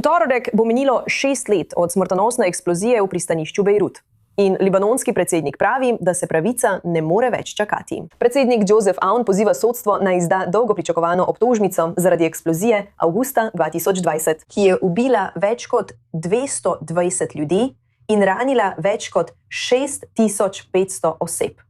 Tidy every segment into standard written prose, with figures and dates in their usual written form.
V torek bo minilo 6 let od smrtonosne eksplozije v pristanišču Bejrut. In libanonski predsednik pravi, da se pravica ne more več čakati. Predsednik Joseph Aoun poziva sodstvo naj izda dolgo pričakovano obtožnico zaradi eksplozije avgusta 2020, ki je ubila več kot 220 ljudi in ranila več kot 6500 oseb.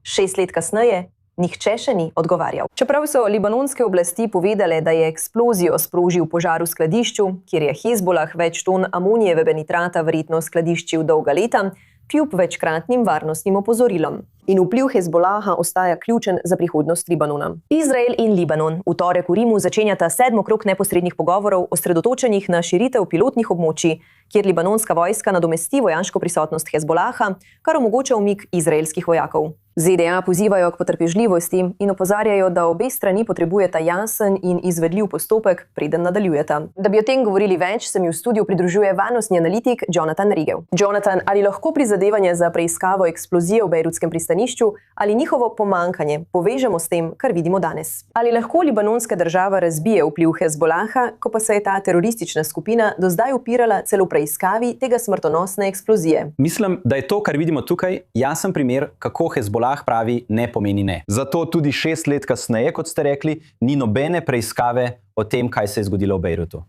6 let kasneje nihče še ni odgovarjal. Čeprav so libanonske oblasti povedale, da je eksplozijo sprožil požar v skladišču, kjer je Hezbolah več ton amonijevega nitrata verjetno skladiščil dolga leta, kljub večkratnim varnostnim opozorilom. In vpliv Hezbolaha ostaja ključen za prihodnost Libanona. Izrael in Libanon v torek v Rimu začenjata 7. krog neposrednih pogovorov osredotočenih na širitev pilotnih območij, kjer libanonska vojska nadomesti vojaško prisotnost Hezbolaha, kar omogoča umik izraelskih vojakov. ZDA pozivajo k potrpežljivosti in opozarjajo, da obe strani potrebujeta jasen in izvedljiv postopek, preden nadaljujeta. Da bi o tem govorili več, se mi v studiu pridružuje varnostni analitik Jonathan Rigel. Jonathan, ali lahko prizadevanje za preiskavo eksplozije v bejrutskem pristanišču ali njihovo pomanjkanje povežemo s tem, kar vidimo danes? Ali lahko libanonska država razbije vpliv Hezbolaha, ko pa se je ta teroristična skupina do zdaj upirala celo preiskavi tega smrtonosne eksplozije? Mislim, da je to, kar vidimo tukaj, jasen primer, kako Hezbolah pravi ne pomeni ne. Zato tudi 6 let kasneje, kot ste rekli, ni nobene preiskave o tem, kaj se je zgodilo v Bejrutu.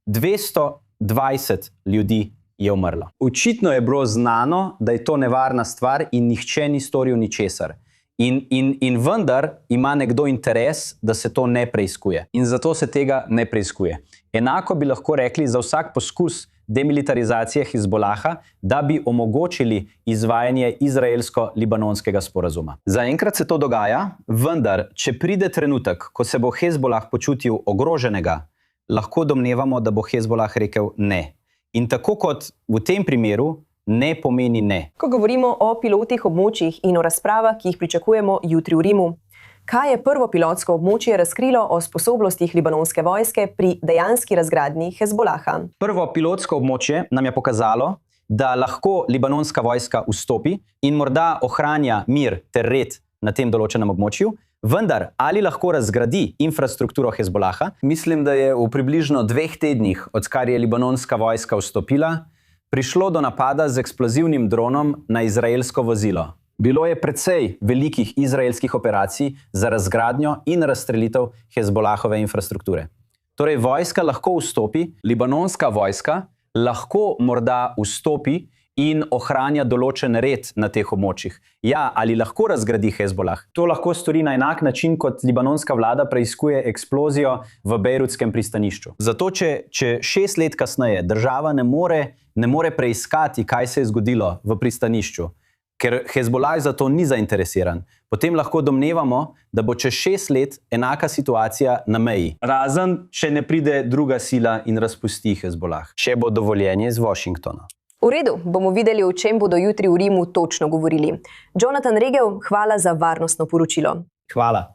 220 ljudi je umrlo. Očitno je bilo znano, da je to nevarna stvar in nihče ni storil ničesar. In vendar ima nekdo interes, da se to ne preiskuje. In zato se tega ne preiskuje. Enako bi lahko rekli za vsak poskus demilitarizacije Hezbolaha, da bi omogočili izvajanje izraelsko-libanonskega sporazuma. Zaenkrat se to dogaja, vendar, če pride trenutek, ko se bo Hezbolah počutil ogroženega, lahko domnevamo, da bo Hezbolah rekel ne. In tako kot v tem primeru, ne pomeni ne. Ko govorimo o pilotnih območjih in o razpravah, ki jih pričakujemo jutri v Rimu, kaj je prvo pilotsko območje razkrilo o sposobnostih libanonske vojske pri dejanski razgradnji Hezbolaha? Prvo pilotsko območje nam je pokazalo, da lahko libanonska vojska vstopi in morda ohranja mir ter red na tem določenem območju, vendar ali lahko razgradi infrastrukturo Hezbolaha? Mislim, da je v približno 2 tednih, odkar je libanonska vojska vstopila, prišlo do napada z eksplozivnim dronom na izraelsko vozilo. Bilo je precej velikih izraelskih operacij za razgradnjo in razstrelitev Hezbolahove infrastrukture. Torej, vojska lahko vstopi, libanonska vojska lahko morda vstopi in ohranja določen red na teh območjih. Ja, ali lahko razgradi Hezbolah? To lahko stori na enak način, kot libanonska vlada preiskuje eksplozijo v bejrutskem pristanišču. Zato, če 6 let kasneje država ne more preiskati, kaj se je zgodilo v pristanišču, ker Hezbolah za to ni zainteresiran, potem lahko domnevamo, da bo čez 6 let enaka situacija na meji. Razen, če ne pride druga sila in razpusti Hezbolah. Če bo dovoljenje iz Washingtona. V redu, bomo videli, o čem bodo jutri v Rimu točno govorili. Jonathan Rigel, hvala za varnostno poročilo. Hvala.